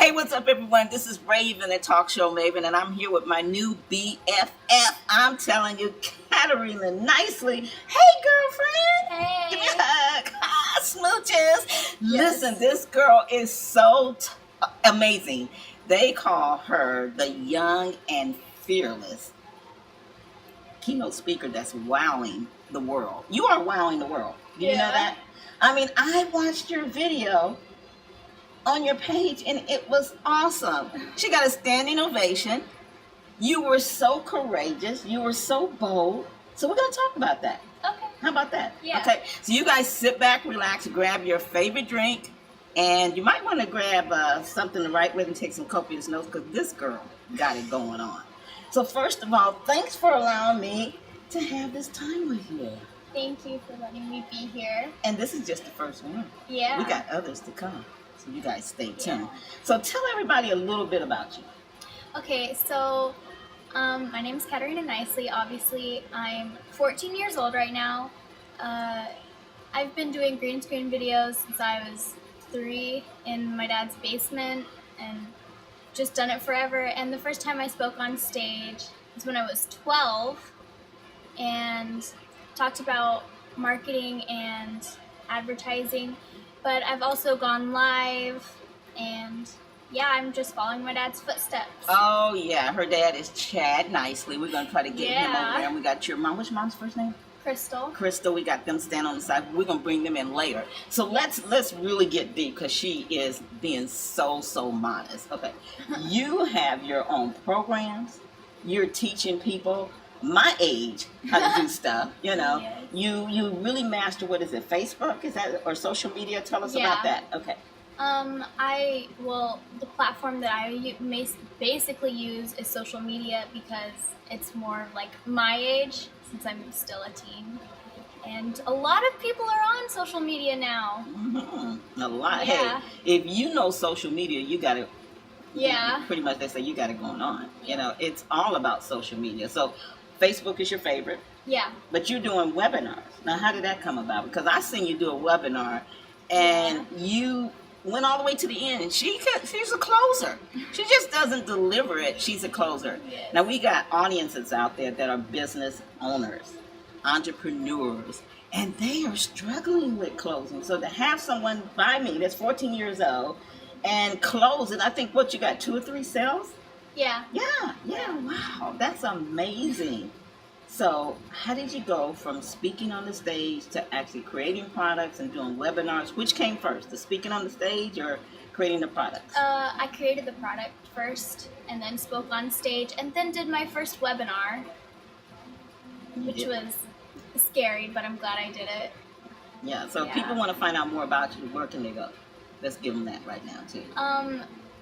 Hey, what's up, everyone? This is Raven, the talk show Maven, and I'm here with my new BFF. I'm telling you, Katarina Nicely. Hey, girlfriend. Hey. Give me a hug. Ah, smooches. Yes. Listen, this girl is so amazing. They call her the young and fearless keynote speaker that's wowing the world. You are wowing the world. Do you know that? I mean, I watched your video on your page and it was awesome. She got a standing ovation. You were so courageous. You were so bold. So we're going to talk about that. Okay. How about that? Yeah. Okay. So you guys sit back, relax, grab your favorite drink, and you might want to grab something to write with and take some copious notes because this girl got it going on. So first of all, thanks for allowing me to have this time with you. Thank you for letting me be here. And this is just the first one. Yeah. We got others to come. So you guys stay tuned. So tell everybody a little bit about you. Okay, so my name is Katarina Nicely. Obviously, I'm 14 years old right now. I've been doing green screen videos since I was 3 in my dad's basement and just done it forever. And the first time I spoke on stage was when I was 12 and talked about marketing and advertising. But I've also gone live, and yeah, I'm just following my dad's footsteps. Oh, yeah. Her dad is Chad Nicely. We're going to try to get him over there. And we got your mom. What's your mom's first name? Crystal. Crystal. We got them standing on the side. We're going to bring them in later. So let's really get deep because she is being so modest. Okay. You have your own programs. You're teaching people my age how to do stuff, you know. Yes. You really master, what is it, Facebook? Is that, or social media? Tell us about that. Okay. The platform that I basically use is social media because it's more like my age since I'm still a teen. And a lot of people are on social media now. Mm-hmm. A lot. Yeah. Hey, if you know social media, you got it. Yeah. Pretty much they say you got it going on. You know, it's all about social media. So Facebook is your favorite. Yeah. But you're doing webinars. Now, how did that come about? Because I seen you do a webinar, and you went all the way to the end. And she's a closer. She just doesn't deliver it. She's a closer. Yes. Now, we got audiences out there that are business owners, entrepreneurs, and they are struggling with closing. So to have someone by me that's 14 years old and close it, I think, what, you got 2 or 3 sales? Yeah. Yeah. Wow, that's amazing. So how did you go from speaking on the stage to actually creating products and doing webinars? Which came first, the speaking on the stage or creating the products? I created the product first and then spoke on stage and then did my first webinar, which was scary, but I'm glad I did it. Yeah, so if people want to find out more about you, where can they go? Let's give them that right now, too.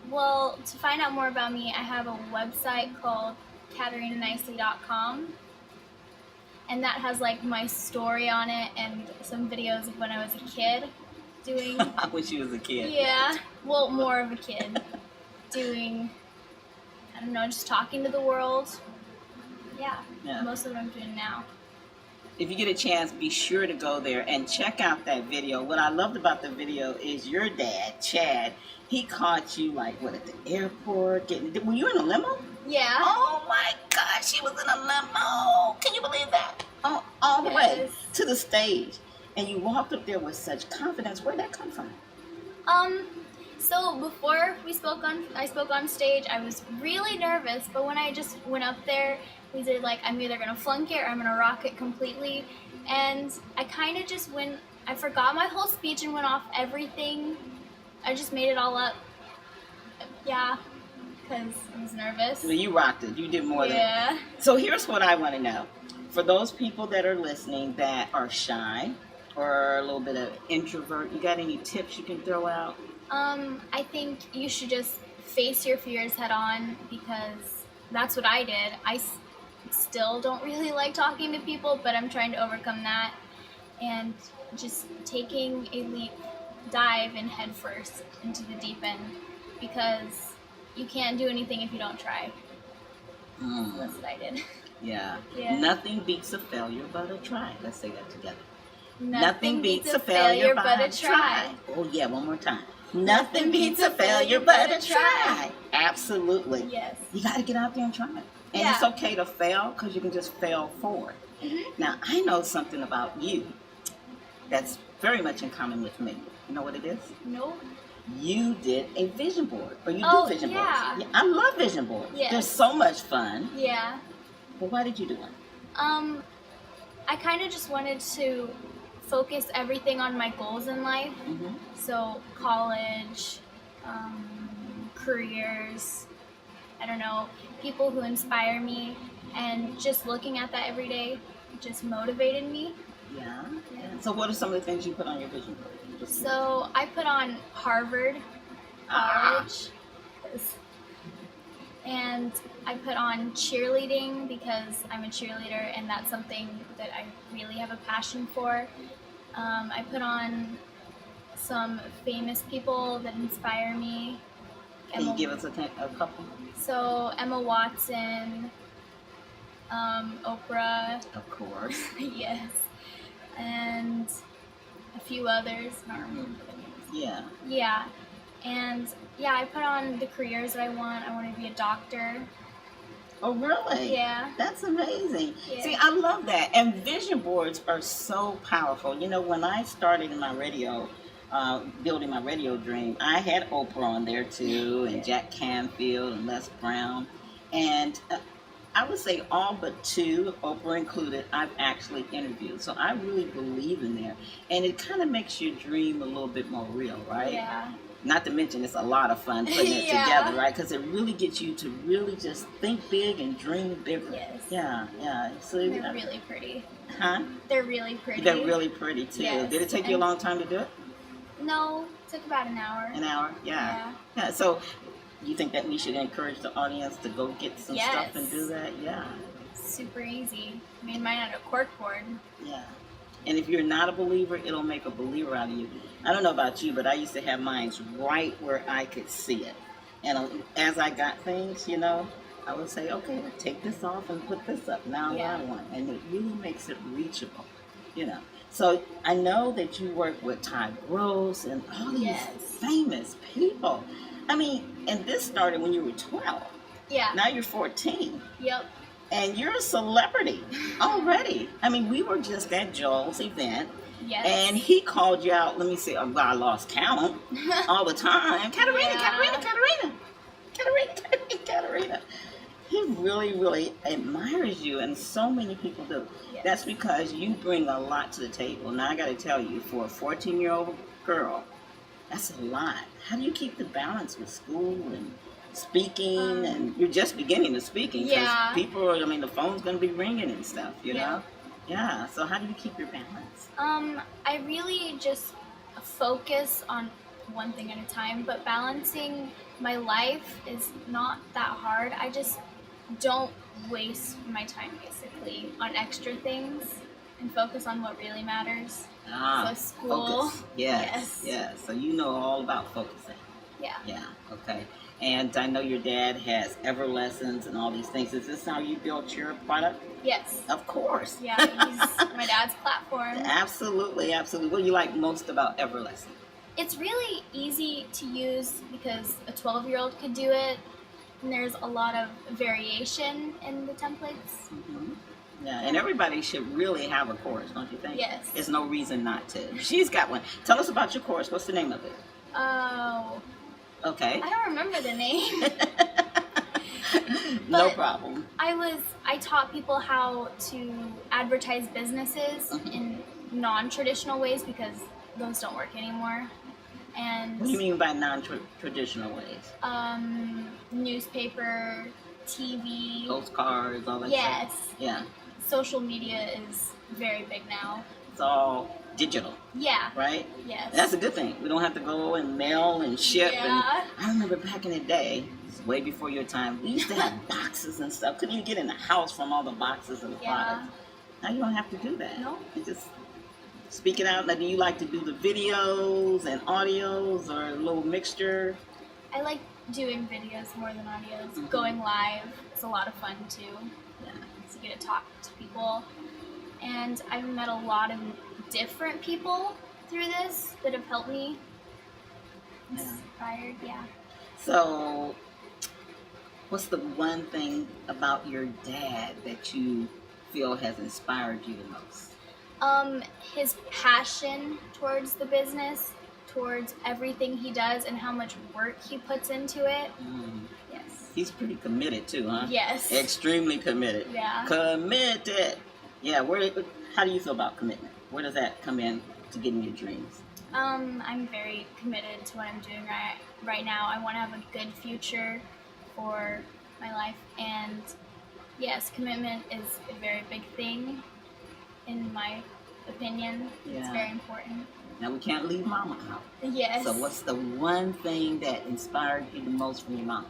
Well, to find out more about me, I have a website called KatarinaNicely.com. And that has like my story on it and some videos of when I was a kid doing. When she was a kid. Yeah, well, more of a kid doing, I don't know, just talking to the world. Yeah. Most of what I'm doing now. If you get a chance, be sure to go there and check out that video. What I loved about the video is your dad, Chad, he caught you like, what, at the airport? Were you in a limo? Yeah. Oh my gosh, she was in a limo. Can you believe that? Oh, all the way to the stage. And you walked up there with such confidence. Where'd that come from? So before I spoke on stage, I was really nervous, but when I just went up there, we did like, I'm either gonna flunk it or I'm gonna rock it completely. And I kind of just I forgot my whole speech and went off everything. I just made it all up. Yeah. Because I was nervous. Well, you rocked it. You did more than. So here's what I want to know. For those people that are listening that are shy or a little bit of introvert, you got any tips you can throw out? I think you should just face your fears head on because that's what I did. I still don't really like talking to people, but I'm trying to overcome that and just taking a dive in head first into the deep end because you can't do anything if you don't try. So that's what I did. Yeah. Nothing beats a failure but a try. Let's say that together. Nothing beats a failure but a try. Oh yeah, one more time. Nothing beats a failure but a try. Absolutely. Yes. You got to get out there and try it. And Yeah. it's okay to fail because you can just fail forward. Now, I know something about you that's very much in common with me. You know what it is? No. You did a vision board, or you Oh, do vision yeah. boards. I love vision boards. Yes. They're so much fun. Yeah. But why did you do it? I kind of just wanted to focus everything on my goals in life. So college, careers, I don't know, people who inspire me, and just looking at that every day just motivated me. Yeah. So what are some of the things you put on your vision board? So I put on Harvard College, and I put on cheerleading because I'm a cheerleader and that's something that I really have a passion for. I put on some famous people that inspire me. Can you give us a couple? So Emma Watson, Oprah. Of course. Yes. And a few others. I don't remember the names. Yeah. Yeah. And yeah, I put on the careers that I want. I want to be a doctor. Oh, really? Yeah. That's amazing. Yeah. See, I love that. And vision boards are so powerful. You know, when I started in my radio, building my radio dream, I had Oprah on there too, and Jack Canfield and Les Brown. And I would say all but two, Oprah included, I've actually interviewed. So I really believe in there. And it kind of makes your dream a little bit more real, right? Yeah. Not to mention it's a lot of fun putting it together, right? Because it really gets you to really just think big and dream bigger. Yes. Yeah. So they're really pretty. Huh? They're really pretty. They're really pretty too. Yes. Did it take you a long time to do it? No, it took about an hour. An hour? Yeah. So you think that we should encourage the audience to go get some stuff and do that? Yeah. Super easy. I made mine out of cork board. Yeah. And if you're not a believer, it'll make a believer out of you. I don't know about you, but I used to have mine right where I could see it. And as I got things, you know, I would say, okay, take this off and put this up. Now I want. And it really makes it reachable, you know. So I know that you work with Ty Gross and all these famous people. I mean, and this started when you were 12. Yeah. Now you're 14. Yep. And you're a celebrity already. I mean, we were just at Joel's event. Yes. And he called you out, let me see, I lost count all the time. Katarina. He really, really admires you, and so many people do. Yes. That's because you bring a lot to the table. Now, I got to tell you, for a 14-year-old girl, that's a lot. How do you keep the balance with school and speaking? And you're just beginning to speaking. Yeah. People are, the phone's going to be ringing and stuff, you know? Yeah. So how do you keep your balance? I really just focus on one thing at a time, but balancing my life is not that hard. I just don't waste my time basically on extra things and focus on what really matters. So school. Focus. Yes. So you know all about focusing. Yeah. Okay. And I know your dad has Ever Lessons and all these things. Is this how you built your product? Yes. Of course. Yeah, he's my dad's platform. Absolutely. What do you like most about Ever Lessons? It's really easy to use because a 12-year-old could do it. And there's a lot of variation in the templates. Yeah, and everybody should really have a course, don't you think? Yes. There's no reason not to. She's got one. Tell us about your course. What's the name of it? Oh. Okay. I don't remember the name. No problem. I taught people how to advertise businesses in non-traditional ways because those don't work anymore. And what do you mean by non-traditional ways? Newspaper, TV, postcards, all that yes. stuff. Yeah. Social media is very big now. It's all digital. Yeah. Right? Yes. That's a good thing. We don't have to go and mail and ship. Yeah. And I remember back in the day, way before your time, we used to have boxes and stuff. Couldn't even get in the house from all the boxes and the products. Now you don't have to do that. No. You just speak it out. Now, do you like to do the videos and audios or a little mixture? I like doing videos more than audios. Going live is a lot of fun too. Yeah. So you get to talk to people. And I've met a lot of different people through this that have helped me. inspired. Yeah. So, what's the one thing about your dad that you feel has inspired you the most? His passion towards the business, towards everything he does, and how much work he puts into it. Yes. He's pretty committed too, huh? Yes. Extremely committed. Yeah. Committed. Yeah. How do you feel about commitment? Where does that come in to getting your dreams? I'm very committed to what I'm doing right now. I want to have a good future for my life, and yes, commitment is a very big thing in my opinion. Yeah. It's very important. Now we can't leave Mama out. Yes. So what's the one thing that inspired you the most from your mom?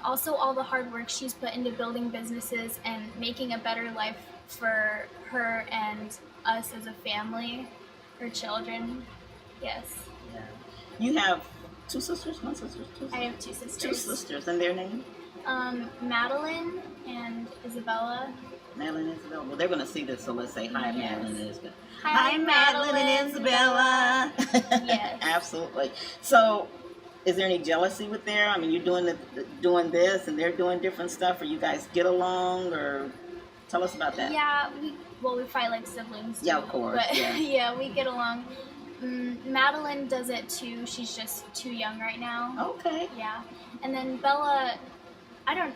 Also all the hard work she's put into building businesses and making a better life for her and us as a family, her children. Yes. Yeah. You have two sisters, one sister, two sisters? I have two sisters. Two sisters, and their name? Madeline and Isabella. Madeline and Isabella. Well, they're going to see this, so let's say hi, Yes. Madeline and Isabella. Hi, Madeline and Isabella. Yes. Absolutely. So, is there any jealousy with there? I mean, you're doing this, and they're doing different stuff, or you guys get along, or tell us about that. Yeah, we fight like siblings too. Yeah, of course. But Yeah. yeah, we get along. Madeline does it too. She's just too young right now. Okay. Yeah. And then Bella,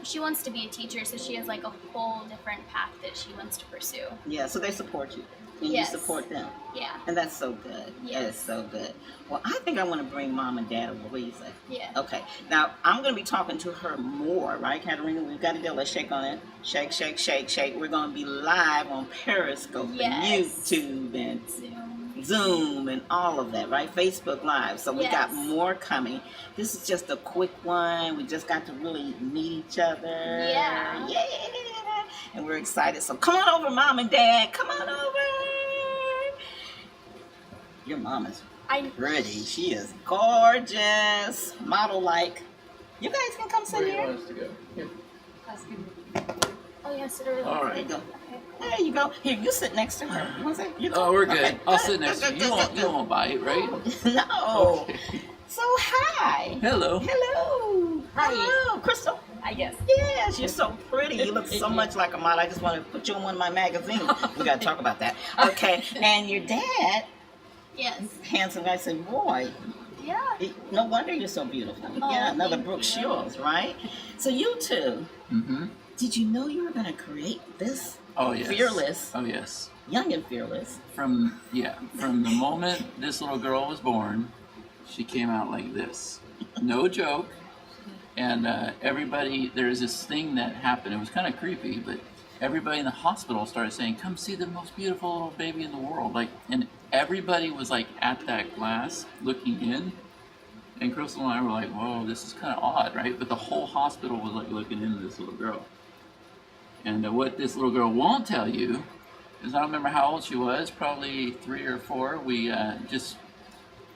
she wants to be a teacher, so she has like a whole different path that she wants to pursue. Yeah, so they support you. And Yes. you support them. Yeah. And that's so good. Yes. That is so good. Well, I think I want to bring Mom and Dad over. What do you say? Yeah. Okay. Now, I'm going to be talking to her more, right, Katarina? We've got to do. Let's shake on it. Shake, shake, shake, shake. We're going to be live on Periscope Yes. and YouTube and Zoom and all of that, right? Facebook Live. So we got Yes. more coming. This is just a quick one. We just got to really meet each other. Yeah. Yeah. And we're excited. So come on over, Mom and Dad. Come on over. Your mom is pretty. She is gorgeous. Model-like. You guys can come sit Where do you here. want us to go? Here. Oh, yeah, sit over there. All There right. you go. There you go. Here, you sit next to her. You want to sit? You Oh, we're good. Okay. I'll sit next to you. You won't bite, right? No. Okay. So, hi. Hello. Hello. Hi. Hello, Crystal. I guess. Yes, you're so pretty. You look so much like a model. I just want to put you in one of my magazines. We got to talk about that. Okay. And your dad, Yes. handsome guy, said, boy, Yeah. no wonder you're so beautiful. Oh, Yeah, another thank Brooke you. Shields, right? So you two, Mm-hmm. did you know you were going to create this Oh, yes. Fearless, Oh, yes. Young and Fearless? From the moment this little girl was born, she came out like this. No joke. And everybody, there's this thing that happened. It was kind of creepy, but everybody in the hospital started saying, "Come see the most beautiful little baby in the world!" Like, and everybody was like at that glass looking in. And Crystal and I were like, "Whoa, this is kind of odd, right?" But the whole hospital was like looking into this little girl. And what this little girl won't tell you is, I don't remember how old she was, probably 3 or 4. We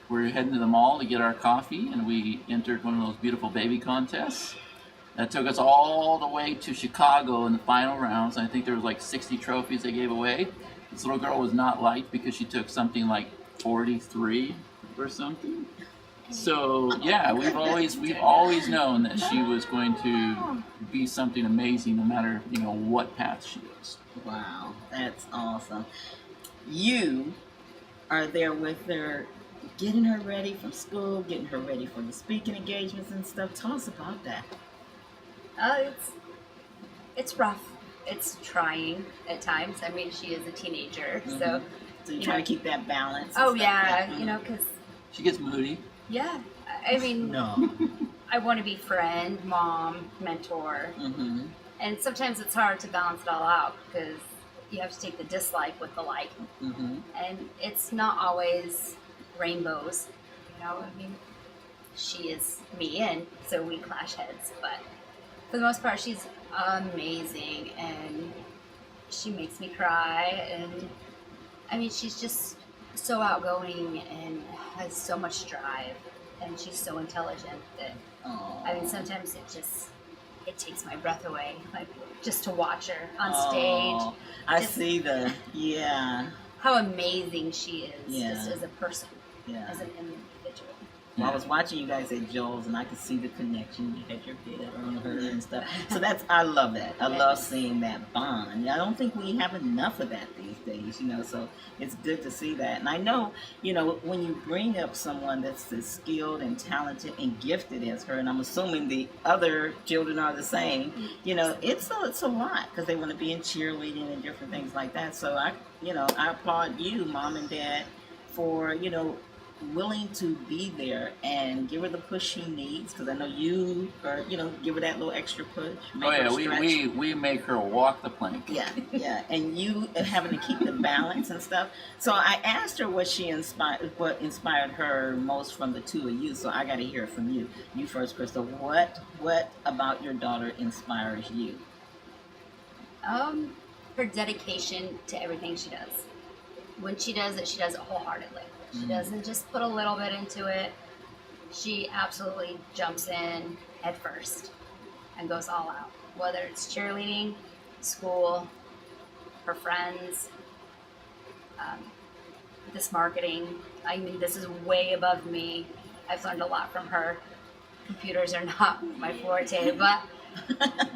we're heading to the mall to get our coffee, and we entered one of those beautiful baby contests. That took us all the way to Chicago in the final rounds. I think there was like 60 trophies they gave away. This little girl was not liked because she took something like 43 or something. So yeah, we've always known that she was going to be something amazing, no matter what path she goes. Wow, that's awesome. You are there with her, getting her ready from school, getting her ready for the speaking engagements and stuff. Tell us about that. It's rough. It's trying at times. I mean, she is a teenager, so. So you try to keep that balance. and Oh stuff, yeah, right? because She gets moody. yeah, I mean, No. I want to be friend, mom, mentor, Mm-hmm. and sometimes it's hard to balance it all out because you have to take the dislike with the like, Mm-hmm. and it's not always rainbows. I mean, she is me, and so we clash heads, but for the most part, she's amazing, and she makes me cry, and I mean, she's just so outgoing and has so much drive, and she's so intelligent that, I mean, sometimes it takes my breath away, like, just to watch her on stage. I Just- see How amazing she is, Yeah. just as a person, Yeah. as an individual. Well, I was watching you guys at Joel's, and I could see the connection. You had your head on her and stuff. So I love that. I love seeing that bond. I don't think we have enough of that these days, so it's good to see that. And I know, when you bring up someone that's as skilled and talented and gifted as her, and I'm assuming the other children are the same, it's a lot because they want to be in cheerleading and different things like that. So I applaud you, mom and dad, for, willing to be there and give her the push she needs, because I know you are, give her that little extra push. We make her walk the plank. Yeah, and you having to keep the balance and stuff. So I asked her what inspired her most from the two of you. So I got to hear it from you. You first, Crystal. What about your daughter inspires you? Her dedication to everything she does. When she does it wholeheartedly. She doesn't just put a little bit into it. She absolutely jumps in head first and goes all out. Whether it's cheerleading, school, her friends, this marketing. I mean, this is way above me. I've learned a lot from her. Computers are not my forte, but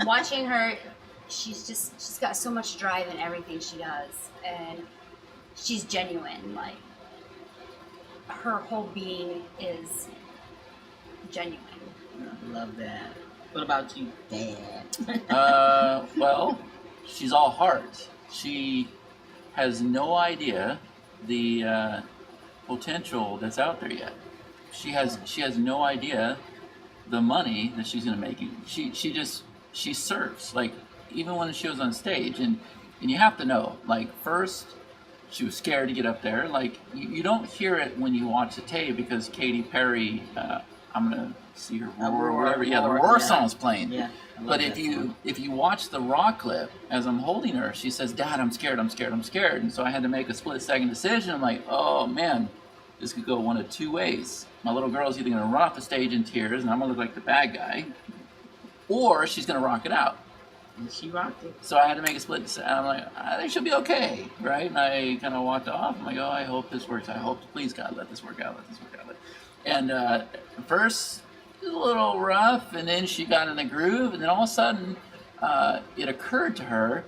watching her, she's got so much drive in everything she does, and she's genuine. Like, her whole being is genuine. I love that. What about you, Dad? Well, she's all heart. She has no idea the potential that's out there yet. She has no idea the money that she's going to make. She surfs, like, even when she was on stage, and you have to know, like, first she was scared to get up there. Like, you don't hear it when you watch the tape because Katy Perry, I'm gonna see her roar or whatever. Yeah, the roar song's playing. Yeah. But if you watch the raw clip, as I'm holding her, she says, "Dad, I'm scared, I'm scared, I'm scared." And so I had to make a split-second decision. I'm like, oh man, this could go one of two ways. My little girl's either gonna run off the stage in tears, and I'm gonna look like the bad guy, or she's gonna rock it out. And she rocked it. So I had to make a split decision. I'm like, I think she'll be okay, right? And I kind of walked off. I'm like, oh, I hope this works. I hope, please God, let this work out. Let this work out. And first, it was a little rough, and then she got in the groove, and then all of a sudden, it occurred to her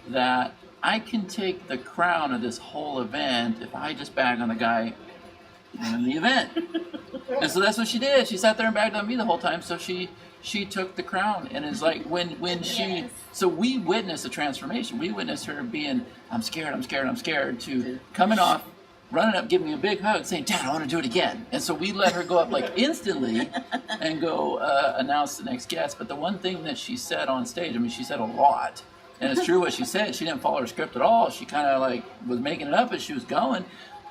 that I can take the crown of this whole event if I just bag on the guy in the event. And so that's what she did. She sat there and bagged on me the whole time. So she took the crown, and it's like when she, so we witnessed the transformation. We witnessed her being, I'm scared, to coming off, running up, giving me a big hug, saying, Dad, I want to do it again. And so we let her go up like instantly and go announce the next guest. But the one thing that she said on stage, I mean, she said a lot, and it's true what she said. She didn't follow her script at all. She kind of like was making it up as she was going.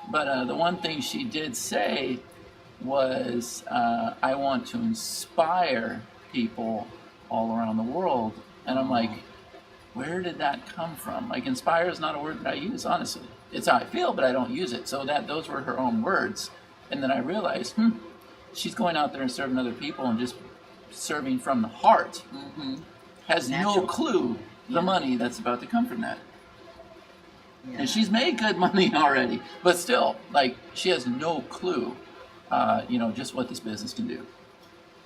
But the one thing she did say was, I want to inspire people all around the world. And I'm like, where did that come from? Like, inspire is not a word that I use, honestly. It's how I feel, but I don't use it. So those were her own words. And then I realized, she's going out there and serving other people and just serving from the heart. Has no clue the money that's about to come from that. And she's made good money already, but still, like, she has no clue, just what this business can do.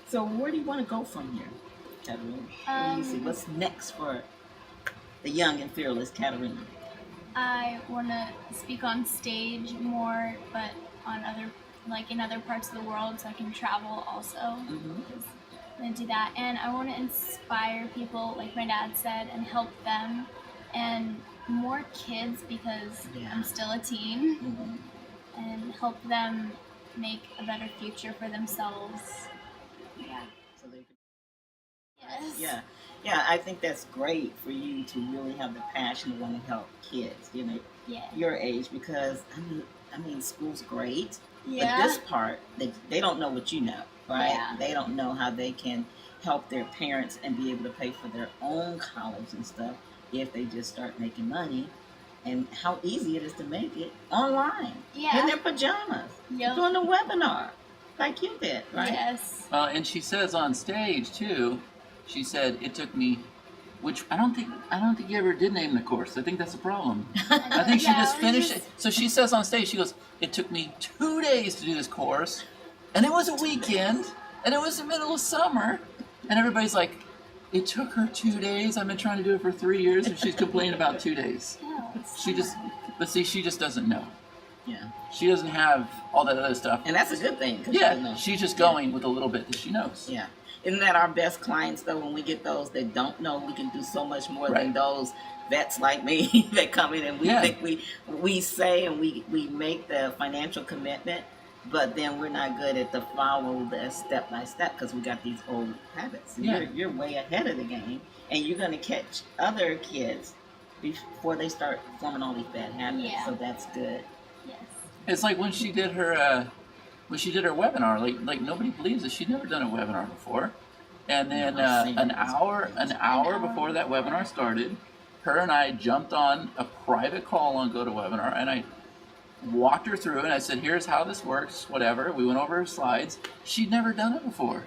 So where do you want to go from here, Katarina? What do you see? What's next for the young and fearless Katarina? I want to speak on stage more, but in other parts of the world, so I can travel also. I'm going to do that. And I want to inspire people, like my dad said, and help them, and more kids, because I'm still a teen, and help them make a better future for themselves. So they could, Yes. Yeah, I think that's great for you to really have the passion to want to help kids, your age, because I mean, school's great, but this part, they don't know what you know, right? Yeah. They don't know how they can help their parents and be able to pay for their own college and stuff if they just start making money, and how easy it is to make it online in their pajamas, doing a webinar like you did, right? Yes. And she says on stage too, she said, it took me, which I don't think you ever did name the course. I think that's a problem. I think she just finished it. So she says on stage, she goes, it took me 2 days to do this course, And it was a weekend, and it was the middle of summer, and everybody's like, it took her 2 days. I've been trying to do it for 3 years, and she's complaining about 2 days. No, it's She just, but see, she just doesn't know. Yeah. She doesn't have all that other stuff. And that's a good thing. 'Cause she doesn't Yeah, know. she's just going with a little bit that she knows. Yeah. Isn't that our best clients, though? When we get those that don't know, we can do so much more than Right. those vets like me that come in and we Yeah. think we say and we make the financial commitment, but then we're not good at the follow the step by step because we got these old habits. And Yeah. you're way ahead of the game, and you're going to catch other kids before they start forming all these bad habits. Yeah. So that's good. yes. It's like when she did her webinar. Like nobody believes it. She'd never done a webinar before. And then I've seen an it. hour before that webinar started, her and I jumped on a private call on GoToWebinar, and I walked her through, and I said, here's how this works, whatever. We went over her slides. She'd never done it before.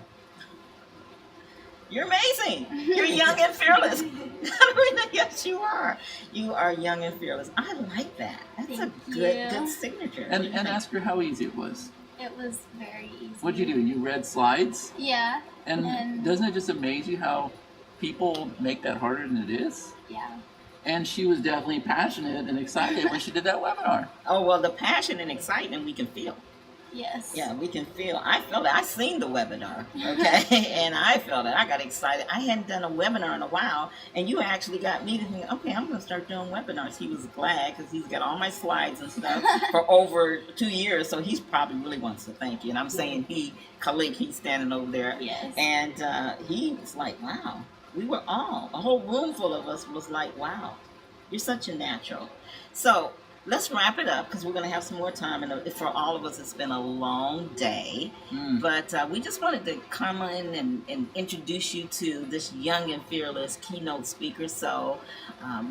You're amazing. You're young and fearless. Katarina, yes, you are. You are young and fearless. I like that. That's Thank a good you. signature. What And do you think? ask her how easy it was. It was very easy. What'd you do? You read slides? Yeah. And doesn't it just amaze you how people make that harder than it is? Yeah. And she was definitely passionate and excited when she did that webinar. Oh, well, the passion and excitement we can feel. Yes. Yeah, we can feel. I felt it. I seen the webinar, okay? And I felt it. I got excited. I hadn't done a webinar in a while, and you actually got me to think, okay, I'm going to start doing webinars. He was glad because he's got all my slides and stuff for over 2 years, so he's probably really wants to thank you. And I'm saying he, Khalid, he's standing over there. Yes. And he was like, wow. We were all, a whole room full of us was like, wow, you're such a natural. So let's wrap it up because we're going to have some more time. And for all of us, it's been a long day. But we just wanted to come in and introduce you to this young and fearless keynote speaker. So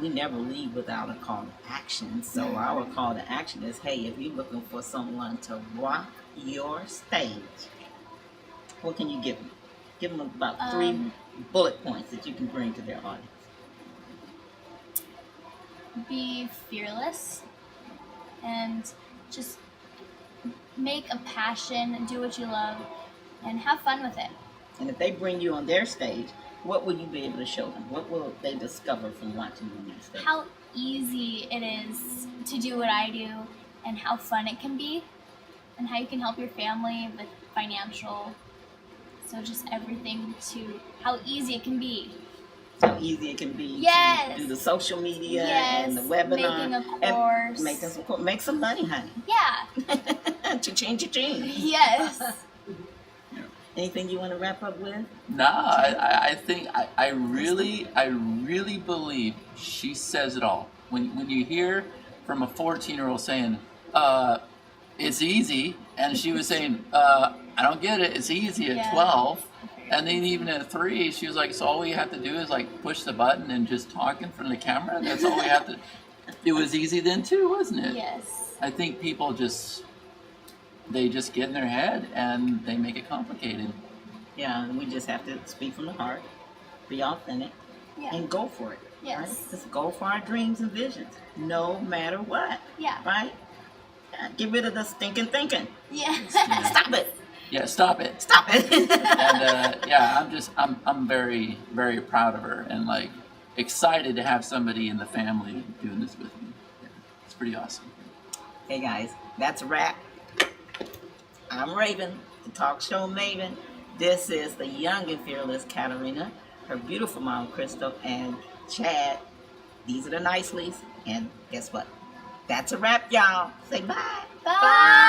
we never leave without a call to action. So our call to action is, hey, if you're looking for someone to rock your stage, what can you give them? Give them about 3 bullet points that you can bring to their audience. Be fearless and just make a passion, do what you love, and have fun with it. And if they bring you on their stage, what will you be able to show them? What will they discover from watching you on their stage? How easy it is to do what I do, and how fun it can be, and how you can help your family with financial. So just everything to how easy it can be. How easy it can be Yes. to do the social media Yes. and the webinar. Making a course. And make some money, honey. Yeah. Cha-ching, cha-ching. Yes. Anything you want to wrap up with? No, I think I really believe she says it all. When you hear from a 14-year-old saying, it's easy, and she was saying, I don't get it, it's easy at Yeah. 12. And then even at 3, she was like, so all we have to do is like push the button and just talk in front of the camera? That's all we have to. It was easy then too, wasn't it? Yes. I think people they just get in their head and they make it complicated. Yeah, and we just have to speak from the heart, be authentic, Yeah. and go for it. Yes. Right? Just go for our dreams and visions, no matter what. Yeah. Right? Yeah, get rid of the stinking thinking. Yeah. Stop it. Yeah, stop it. Stop it. And yeah, I'm very, very proud of her and like excited to have somebody in the family doing this with me. Yeah, it's pretty awesome. Hey guys, that's a wrap. I'm Raven, the talk show maven. This is the young and fearless Katarina, her beautiful mom Crystal, and Chad. These are the Nicely's. And guess what? That's a wrap, y'all. Say bye. Bye.